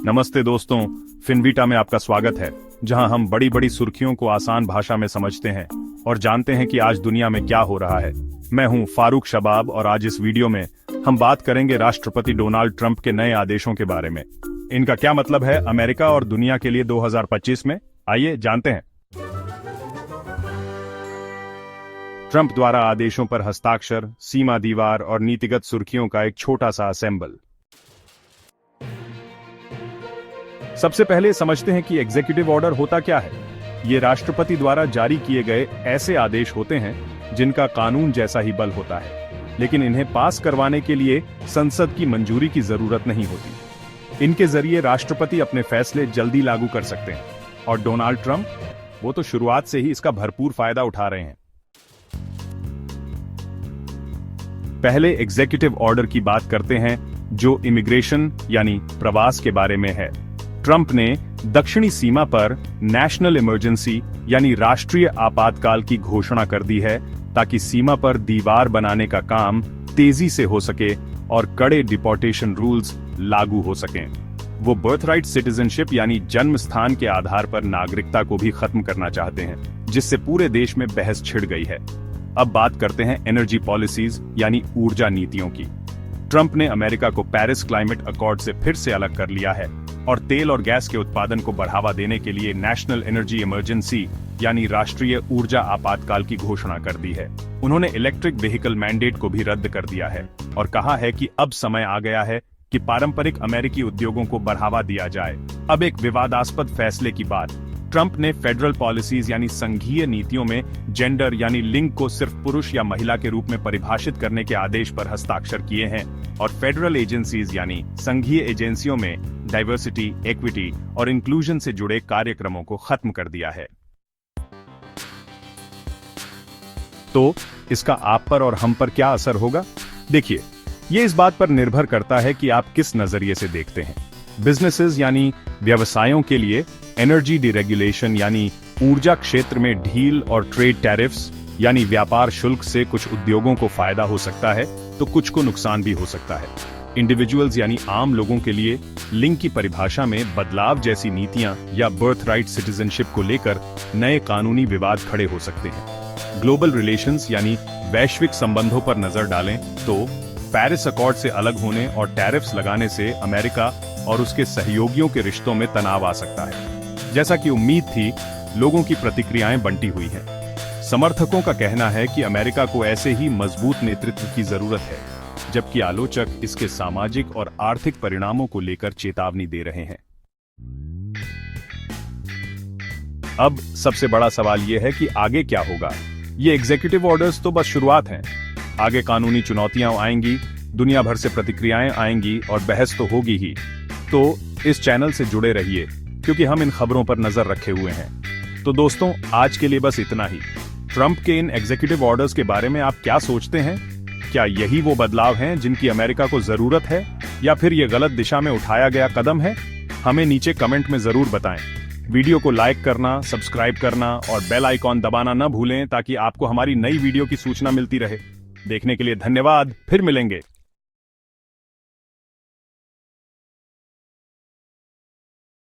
नमस्ते दोस्तों, फिनवीटा में आपका स्वागत है, जहां हम बड़ी बड़ी सुर्खियों को आसान भाषा में समझते हैं और जानते हैं कि आज दुनिया में क्या हो रहा है। मैं हूं फारूक शबाब और आज इस वीडियो में हम बात करेंगे राष्ट्रपति डोनाल्ड ट्रंप के नए आदेशों के बारे में। इनका क्या मतलब है अमेरिका और दुनिया के लिए 2025 में, आइए जानते हैं। ट्रंप द्वारा आदेशों पर हस्ताक्षर, सीमा दीवार और नीतिगत सुर्खियों का एक छोटा सा असेंबल। सबसे पहले समझते हैं कि एग्जीक्यूटिव ऑर्डर होता क्या है। ये राष्ट्रपति द्वारा जारी किए गए ऐसे आदेश होते हैं जिनका कानून जैसा ही बल होता है, लेकिन इन्हें पास करवाने के लिए संसद की मंजूरी की जरूरत नहीं होती। इनके जरिए राष्ट्रपति अपने फैसले जल्दी लागू कर सकते हैं और डोनाल्ड ट्रंप वो तो शुरुआत से ही इसका भरपूर फायदा उठा रहे हैं। पहले एग्जीक्यूटिव ऑर्डर की बात करते हैं जो इमिग्रेशन यानी प्रवास के बारे में है। ट्रंप ने दक्षिणी सीमा पर नेशनल इमरजेंसी यानी राष्ट्रीय आपातकाल की घोषणा कर दी है ताकि सीमा पर दीवार बनाने का काम तेजी से हो सके और कड़े डिपोर्टेशन रूल्स लागू हो सकें। वो बर्थराइट सिटीजनशिप यानी जन्म स्थान के आधार पर नागरिकता को भी खत्म करना चाहते हैं, जिससे पूरे देश में बहस छिड़ गई है। अब बात करते हैं एनर्जी पॉलिसीज यानी ऊर्जा नीतियों की। ट्रंप ने अमेरिका को पेरिस क्लाइमेट अकॉर्ड से फिर से अलग कर लिया है और तेल और गैस के उत्पादन को बढ़ावा देने के लिए नेशनल एनर्जी इमरजेंसी यानी राष्ट्रीय ऊर्जा आपातकाल की घोषणा कर दी है। उन्होंने इलेक्ट्रिक व्हीकल मैंडेट को भी रद्द कर दिया है और कहा है कि अब समय आ गया है कि पारंपरिक अमेरिकी उद्योगों को बढ़ावा दिया जाए। अब एक विवादास्पद फैसले की बात। ट्रंप ने फेडरल पॉलिसीज यानी संघीय नीतियों में जेंडर यानी लिंग को सिर्फ पुरुष या महिला के रूप में परिभाषित करने के आदेश पर हस्ताक्षर किए हैं और फेडरल एजेंसीज यानी संघीय एजेंसियों में डाइवर्सिटी, इक्विटी और इंक्लूजन से जुड़े कार्यक्रमों को खत्म कर दिया है। तो इसका आप पर और हम पर क्या असर होगा? देखिए, ये इस बात पर निर्भर करता है कि आप किस नजरिए से देखते हैं। बिजनेसेस यानी व्यवसायों के लिए एनर्जी डिरेगुलेशन यानी ऊर्जा क्षेत्र में ढील और ट्रेड टैरिफ्स यानी व्यापार शुल्क से कुछ उद्योगों को फायदा हो सकता है तो कुछ को नुकसान भी हो सकता है। इंडिविजुअल्स यानी आम लोगों के लिए लिंग की परिभाषा में बदलाव जैसी नीतियां या बर्थराइट सिटीजनशिप को लेकर नए कानूनी विवाद खड़े हो सकते हैं। ग्लोबल रिलेशंस यानी वैश्विक संबंधों पर नजर डालें तो पेरिस अकॉर्ड से अलग होने और टैरिफ्स लगाने से अमेरिका और उसके सहयोगियों के रिश्तों में तनाव आ सकता है। जैसा कि उम्मीद थी, लोगों की प्रतिक्रियाएं बंटी हुई हैं। समर्थकों का कहना है कि अमेरिका को ऐसे ही मजबूत नेतृत्व की जरूरत है, जबकि आलोचक इसके सामाजिक और आर्थिक परिणामों को लेकर चेतावनी दे रहे हैं। अब सबसे बड़ा सवाल यह है कि आगे क्या होगा। ये एग्जीक्यूटिव ऑर्डर्स तो बस शुरुआत हैं। आगे कानूनी चुनौतियां आएंगी, दुनिया भर से प्रतिक्रियाएं आएंगी और बहस तो होगी ही। तो इस चैनल से जुड़े रहिए क्योंकि हम इन खबरों पर नजर रखे हुए हैं। तो दोस्तों, आज के लिए बस इतना ही। ट्रंप के इन एग्जीक्यूटिव ऑर्डर्स के बारे में आप क्या सोचते हैं? क्या यही वो बदलाव हैं जिनकी अमेरिका को जरूरत है या फिर ये गलत दिशा में उठाया गया कदम है? हमें नीचे कमेंट में जरूर बताएं। वीडियो को लाइक करना, सब्सक्राइब करना और बेल आइकॉन दबाना न भूलें ताकि आपको हमारी नई वीडियो की सूचना मिलती रहे। देखने के लिए धन्यवाद, फिर मिलेंगे।